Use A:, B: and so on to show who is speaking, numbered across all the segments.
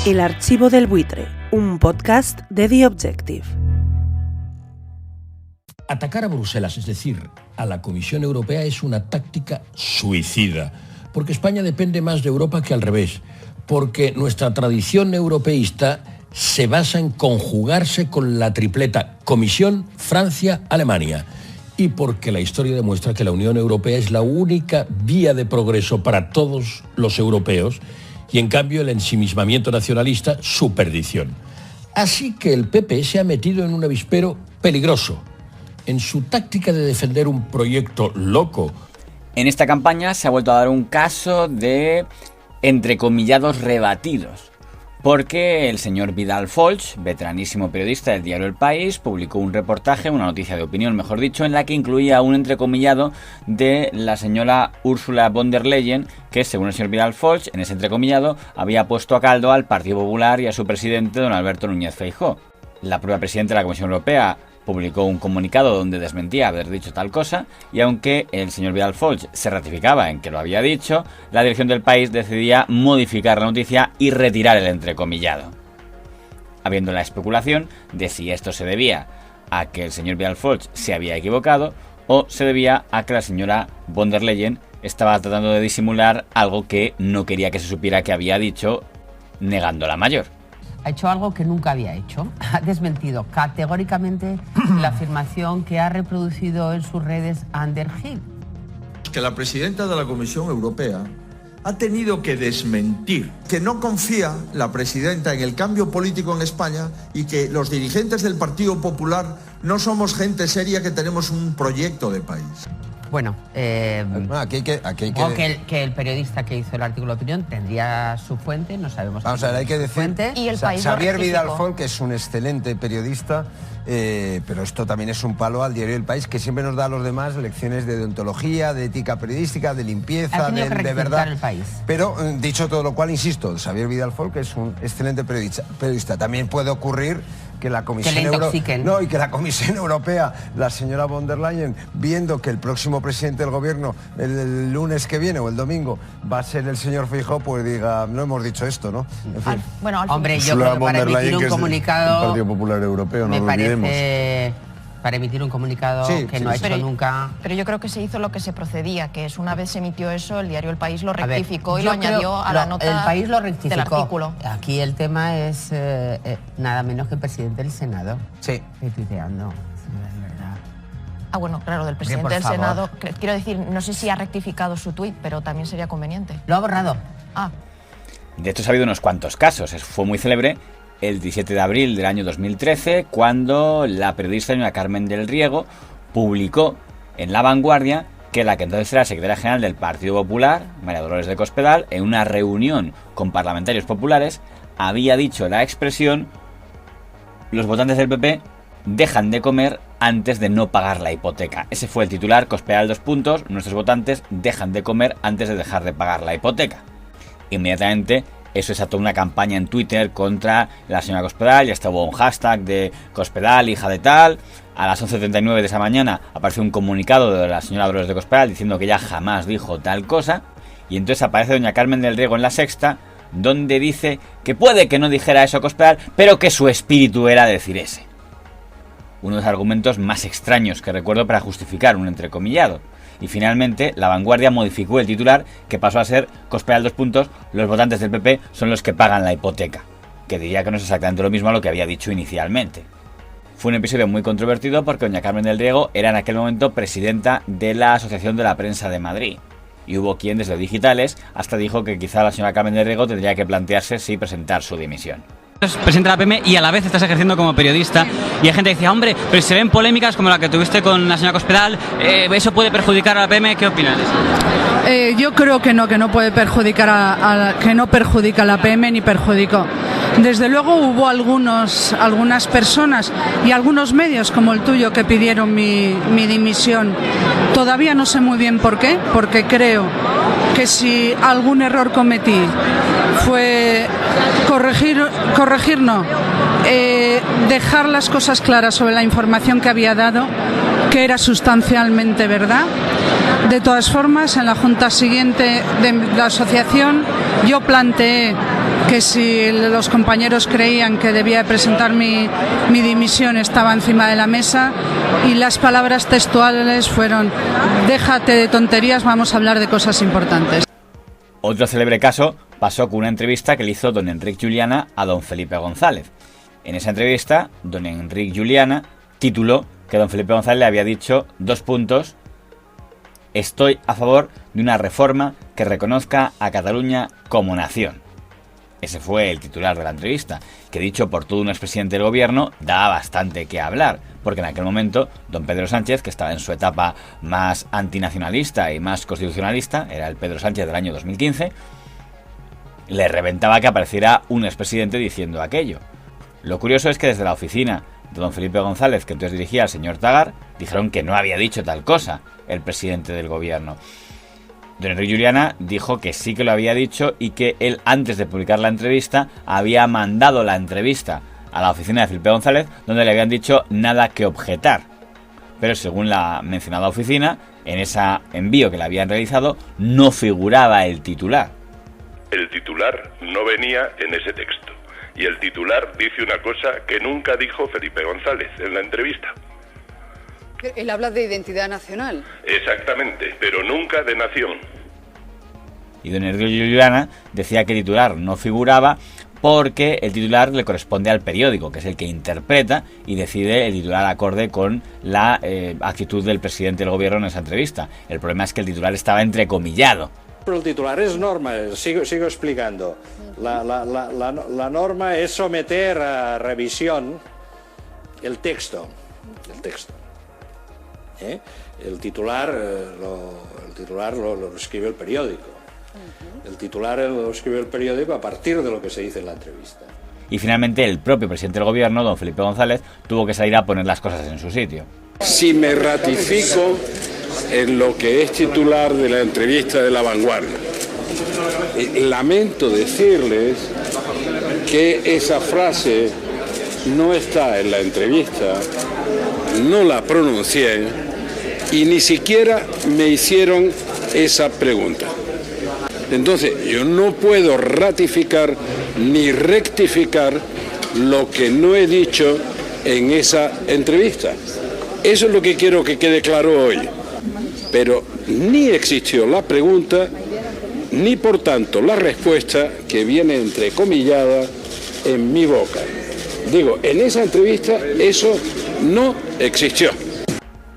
A: El Archivo del Buitre, un podcast de The Objective.
B: Atacar a Bruselas, es decir, a la Comisión Europea, es una táctica suicida, porque España depende más de Europa que al revés, porque nuestra tradición europeísta se basa en conjugarse con la tripleta Comisión, Francia, Alemania, y porque la historia demuestra que la Unión Europea es la única vía de progreso para todos los europeos, y en cambio el ensimismamiento nacionalista, su perdición. Así que el PP se ha metido en un avispero peligroso, en su táctica de defender un proyecto loco.
C: En esta campaña se ha vuelto a dar un caso de entrecomillados rebatidos, porque el señor Vidal Folch, veteranísimo periodista del diario El País, publicó un reportaje, una noticia de opinión, mejor dicho, en la que incluía un entrecomillado de la señora Ursula von der Leyen, que, según el señor Vidal Folch, en ese entrecomillado había puesto a caldo al Partido Popular y a su presidente, don Alberto Núñez Feijóo. La propia presidenta de la Comisión Europea publicó un comunicado donde desmentía haber dicho tal cosa, y aunque el señor Vidal Folch se ratificaba en que lo había dicho, la dirección del País decidía modificar la noticia y retirar el entrecomillado, habiendo la especulación de si esto se debía a que el señor Vidal Folch se había equivocado o se debía a que la señora von der Leyen estaba tratando de disimular algo que no quería que se supiera que había dicho, negando la mayor.
D: Ha hecho algo que nunca había hecho. Ha desmentido categóricamente la afirmación que ha reproducido en sus redes Ander Gil.
E: Que la presidenta de la Comisión Europea ha tenido que desmentir que no confía la presidenta en el cambio político en España y que los dirigentes del Partido Popular no somos gente seria, que tenemos un proyecto de país.
D: Bueno, que el periodista que hizo el artículo de opinión tendría su fuente, no sabemos.
F: Vamos a ver, hay que decir,
D: fuente.
G: Y el País
F: Xavier Vidal Folch es un excelente periodista, pero esto también es un palo al diario El País, que siempre nos da a los demás lecciones de deontología, de ética periodística, de limpieza, de verdad.
D: El País.
F: Pero dicho todo lo cual, insisto, Xavier Vidal Folch es un excelente periodista. También puede ocurrir que la Comisión Europea, la señora von der Leyen, viendo que el próximo presidente del gobierno el lunes que viene o el domingo va a ser el señor Feijóo, pues diga, no hemos dicho esto, ¿no? En fin.
G: Bueno,
D: hombre, yo creo que para emitir un comunicado,
H: el Partido Popular Europeo, no lo olvidemos.
D: Para emitir un comunicado que no ha hecho nunca.
G: Pero yo creo que se hizo lo que se procedía, que es una vez se emitió eso, el diario El País lo rectificó y lo añadió a la nota.
D: El País lo rectificó
G: del artículo.
D: Aquí el tema es nada menos que el presidente del Senado.
F: Sí.
D: Retuiteando.
G: Ah, bueno, claro, del presidente del Senado. Quiero decir, no sé si ha rectificado su tuit, pero también sería conveniente.
D: Lo ha borrado.
G: Ah.
C: De hecho, ha habido unos cuantos casos. Fue muy célebre el 17 de abril del año 2013, cuando la periodista doña Carmen del Riego publicó en La Vanguardia que la que entonces era secretaria general del Partido Popular, María Dolores de Cospedal, en una reunión con parlamentarios populares, había dicho la expresión: los votantes del PP dejan de comer antes de no pagar la hipoteca. Ese fue el titular. Cospedal : nuestros votantes dejan de comer antes de dejar de pagar la hipoteca. Inmediatamente eso desató una campaña en Twitter contra la señora Cospedal. Ya estaba un hashtag de Cospedal, hija de tal. A las 11:39 de esa mañana apareció un comunicado de la señora Dolores de Cospedal diciendo que ella jamás dijo tal cosa. Y entonces aparece doña Carmen del Riego en La Sexta, donde dice que puede que no dijera eso Cospedal, pero que su espíritu era decir ese. Uno de los argumentos más extraños que recuerdo para justificar un entrecomillado. Y finalmente La Vanguardia modificó el titular, que pasó a ser Cospedal : los votantes del PP son los que pagan la hipoteca, que diría que no es exactamente lo mismo a lo que había dicho inicialmente. Fue un episodio muy controvertido porque doña Carmen del Riego era en aquel momento presidenta de la Asociación de la Prensa de Madrid, y hubo quien desde Digitales hasta dijo que quizá la señora Carmen del Riego tendría que plantearse si presentar su dimisión.
I: Presidente de la PM y a la vez estás ejerciendo como periodista, y hay gente que decía, hombre, pero si se ven polémicas como la que tuviste con la señora Cospedal, ¿eso puede perjudicar a la PM? ¿Qué opinas?
J: Yo creo que no puede perjudicar que no perjudica a la PM ni perjudicó. Desde luego hubo algunas personas y algunos medios como el tuyo que pidieron mi dimisión. Todavía no sé muy bien por qué, porque creo que si algún error cometí fue dejar las cosas claras sobre la información que había dado, que era sustancialmente verdad. De todas formas, en la junta siguiente de la asociación yo planteé que si los compañeros creían que debía presentar mi dimisión estaba encima de la mesa, y las palabras textuales fueron: déjate de tonterías, vamos a hablar de cosas importantes.
C: Otro célebre caso pasó con una entrevista que le hizo don Enric Juliana a don Felipe González. En esa entrevista, don Enric Juliana tituló que don Felipe González le había dicho, 2 puntos, estoy a favor de una reforma que reconozca a Cataluña como nación. Ese fue el titular de la entrevista, que dicho por todo un expresidente del gobierno, daba bastante que hablar, porque en aquel momento don Pedro Sánchez, que estaba en su etapa más antinacionalista y más constitucionalista, era el Pedro Sánchez del año 2015, le reventaba que apareciera un expresidente diciendo aquello. Lo curioso es que desde la oficina de don Felipe González, que entonces dirigía al señor Tagar, dijeron que no había dicho tal cosa el presidente del gobierno. Don Enric Juliana dijo que sí que lo había dicho y que él, antes de publicar la entrevista, había mandado la entrevista a la oficina de Felipe González, donde le habían dicho nada que objetar. Pero según la mencionada oficina, en ese envío que le habían realizado, no figuraba el titular.
K: El titular no venía en ese texto. Y el titular dice una cosa que nunca dijo Felipe González en la entrevista.
L: Él habla de identidad nacional.
K: Exactamente, pero nunca de nación.
C: Y don Enric Juliana decía que el titular no figuraba porque el titular le corresponde al periódico, que es el que interpreta y decide el titular acorde con la actitud del presidente del gobierno en esa entrevista. El problema es que el titular estaba entrecomillado.
M: Pero el titular es norma, sigo explicando. La norma es someter a revisión el texto. El titular lo escribe el periódico. El titular lo escribe el periódico a partir de lo que se dice en la entrevista.
C: Y finalmente el propio presidente del gobierno, don Felipe González, tuvo que salir a poner las cosas en su sitio.
N: Si me ratifico en lo que es titular de la entrevista de La Vanguardia, lamento decirles que esa frase no está en la entrevista, no la pronuncié y ni siquiera me hicieron esa pregunta. Entonces, yo no puedo ratificar ni rectificar lo que no he dicho en esa entrevista. Eso es lo que quiero que quede claro hoy. Pero ni existió la pregunta, ni por tanto la respuesta que viene entrecomillada en mi boca. Digo, en esa entrevista eso no existió.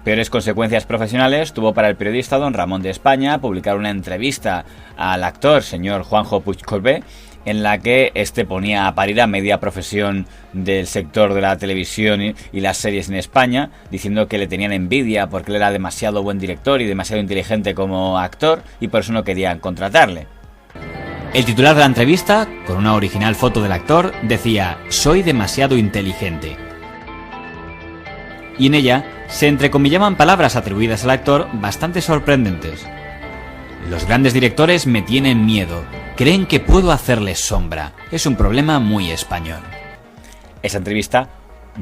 C: Peores consecuencias profesionales tuvo para el periodista don Ramón de España publicar una entrevista al actor señor Juanjo Puigcorbé, en la que este ponía a parir a media profesión del sector de la televisión y las series en España, diciendo que le tenían envidia porque él era demasiado buen director y demasiado inteligente como actor y por eso no querían contratarle.
I: El titular de la entrevista, con una original foto del actor, decía: soy demasiado inteligente. Y en ella se entrecomillaban palabras atribuidas al actor bastante sorprendentes. Los grandes directores me tienen miedo. Creen que puedo hacerles sombra. Es un problema muy español.
C: Esa entrevista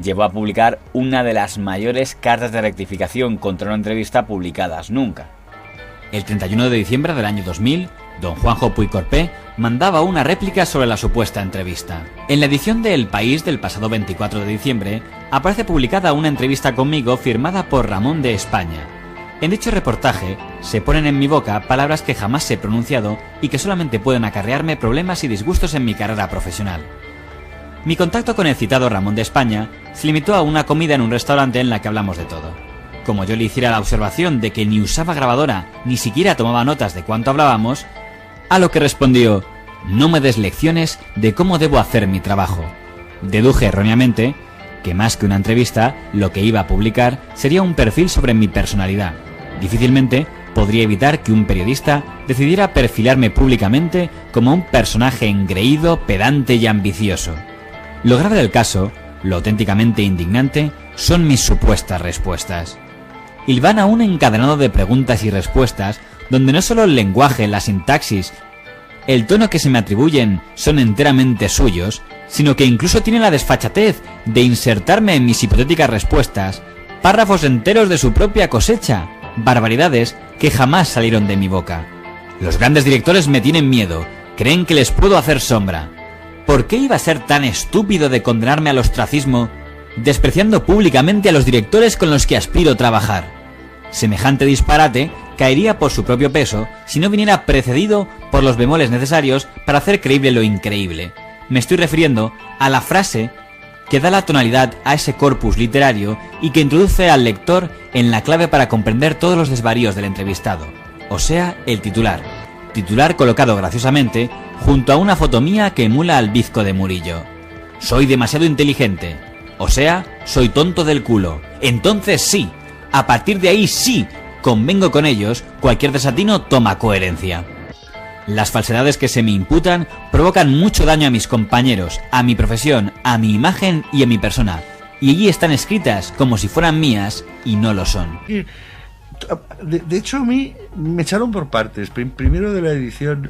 C: llevó a publicar una de las mayores cartas de rectificación contra una entrevista publicadas nunca.
I: El 31 de diciembre del año 2000, don Juanjo Puigcorbé mandaba una réplica sobre la supuesta entrevista. En la edición de El País del pasado 24 de diciembre, aparece publicada una entrevista conmigo firmada por Ramón de España. En dicho reportaje se ponen en mi boca palabras que jamás he pronunciado y que solamente pueden acarrearme problemas y disgustos en mi carrera profesional. Mi contacto con el citado Ramón de España se limitó a una comida en un restaurante en la que hablamos de todo. Como yo le hiciera la observación de que ni usaba grabadora ni siquiera tomaba notas de cuánto hablábamos, a lo que respondió: no me des lecciones de cómo debo hacer mi trabajo. Deduje erróneamente que más que una entrevista, lo que iba a publicar sería un perfil sobre mi personalidad. Difícilmente podría evitar que un periodista decidiera perfilarme públicamente como un personaje engreído, pedante y ambicioso. Lo grave del caso, lo auténticamente indignante, son mis supuestas respuestas. Hilvana un encadenado de preguntas y respuestas donde no solo el lenguaje, la sintaxis, el tono que se me atribuyen son enteramente suyos, sino que incluso tiene la desfachatez de insertarme en mis hipotéticas respuestas párrafos enteros de su propia cosecha, barbaridades que jamás salieron de mi boca. Los grandes directores me tienen miedo, creen que les puedo hacer sombra. ¿por qué iba a ser tan estúpido de condenarme al ostracismo, despreciando públicamente a los directores con los que aspiro a trabajar? Semejante disparate caería por su propio peso si no viniera precedido por los bemoles necesarios para hacer creíble lo increíble. Me estoy refiriendo a la frase que da la tonalidad a ese corpus literario y que introduce al lector en la clave para comprender todos los desvaríos del entrevistado, o sea, el titular. Titular colocado graciosamente junto a una foto mía que emula al bizco de Murillo. Soy demasiado inteligente, o sea, soy tonto del culo. Entonces sí, a partir de ahí sí, convengo con ellos, cualquier desatino toma coherencia. Las falsedades que se me imputan provocan mucho daño a mis compañeros, a mi profesión, a mi imagen y a mi persona. Y allí están escritas como si fueran mías y no lo son.
O: De hecho, a mí me echaron por partes. Primero de la edición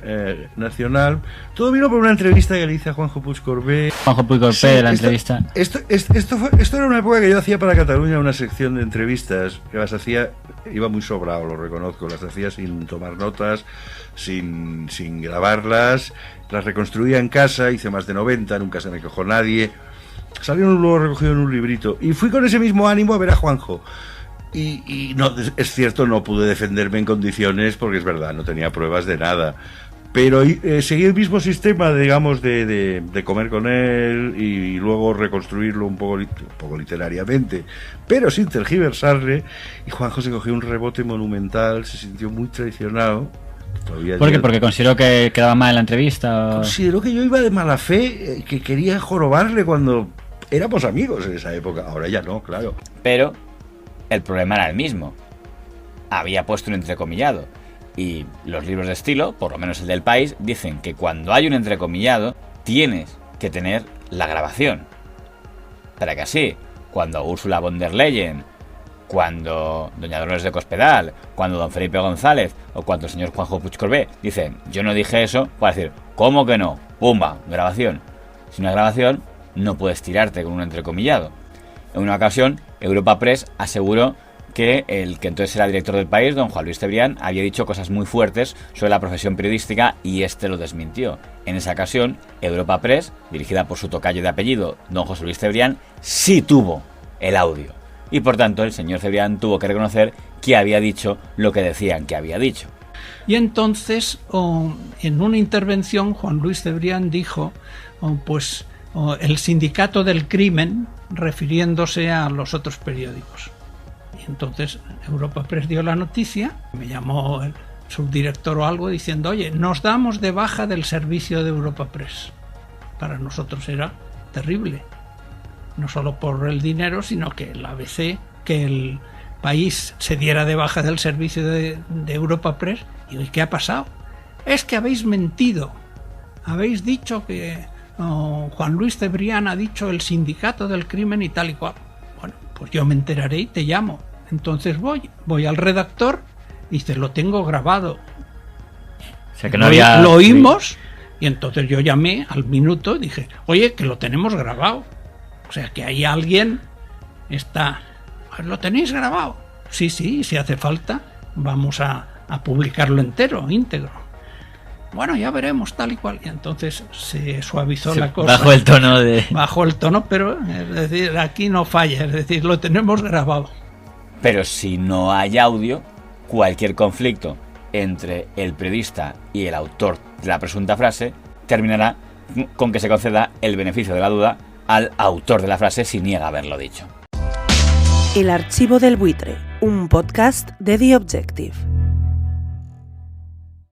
O: nacional. Todo vino por una entrevista que le hice a Juanjo Puig-Corbé.
P: Juanjo Puig-Corbé, la entrevista.
O: Esto era una época que yo hacía para Cataluña una sección de entrevistas que las hacía, iba muy sobrado, lo reconozco, las hacía sin tomar notas, sin grabarlas, las reconstruía en casa, hice más de 90, nunca se me quejó nadie. Salieron luego recogido en un librito. Y fui con ese mismo ánimo a ver a Juanjo. Y no, es cierto, no pude defenderme en condiciones porque es verdad, no tenía pruebas de nada, pero seguí el mismo sistema, digamos, de comer con él y luego reconstruirlo un poco literariamente, pero sin tergiversarle. Y Juanjo se cogió un rebote monumental, se sintió muy traicionado.
P: ¿Por qué? ¿Porque consideró que quedaba mal en la entrevista?
O: Consideró que yo iba de mala fe, que quería jorobarle cuando éramos amigos en esa época. Ahora ya no, claro.
C: Pero el problema era el mismo. Había puesto un entrecomillado. Y los libros de estilo, por lo menos el del País, dicen que cuando hay un entrecomillado tienes que tener la grabación. Para que así, cuando Ursula von der Leyen, cuando doña Dolores de Cospedal, cuando don Felipe González o cuando el señor Juanjo Puig-Corbé dicen yo no dije eso, va a decir ¿cómo que no? ¡Pumba! Grabación. Sin una grabación no puedes tirarte con un entrecomillado. En una ocasión, Europa Press aseguró que el que entonces era director del País, don Juan Luis Cebrián, había dicho cosas muy fuertes sobre la profesión periodística y este lo desmintió. En esa ocasión, Europa Press, dirigida por su tocayo de apellido, don José Luis Cebrián, sí tuvo el audio. Y por tanto, el señor Cebrián tuvo que reconocer que había dicho lo que decían que había dicho.
Q: Y entonces, en una intervención, Juan Luis Cebrián dijo, el sindicato del crimen, refiriéndose a los otros periódicos. Y entonces Europa Press dio la noticia, me llamó el subdirector o algo diciendo, oye, nos damos de baja del servicio de Europa Press. Para nosotros era terrible, no solo por el dinero, sino que el ABC, que el País se diera de baja del servicio de Europa Press. Y hoy, ¿qué ha pasado? Es que habéis mentido, habéis dicho que Juan Luis Cebrián ha dicho el sindicato del crimen y tal y cual. Bueno, pues yo me enteraré y te llamo. Entonces voy al redactor y dice, lo tengo grabado.
P: O sea, que no había...
Q: Lo oímos y entonces yo llamé al minuto y dije, oye, que lo tenemos grabado. O sea, que ahí alguien está... ¿Lo tenéis grabado? Sí, si hace falta, vamos a publicarlo entero, íntegro. Bueno, ya veremos, tal y cual. Y entonces se suavizó la cosa.
P: Bajó el tono
Q: Bajó el tono, pero es decir, aquí no falla, es decir, lo tenemos grabado.
C: Pero si no hay audio, cualquier conflicto entre el periodista y el autor de la presunta frase terminará con que se conceda el beneficio de la duda al autor de la frase si niega haberlo dicho.
A: El Archivo del Buitre, un podcast de The Objective.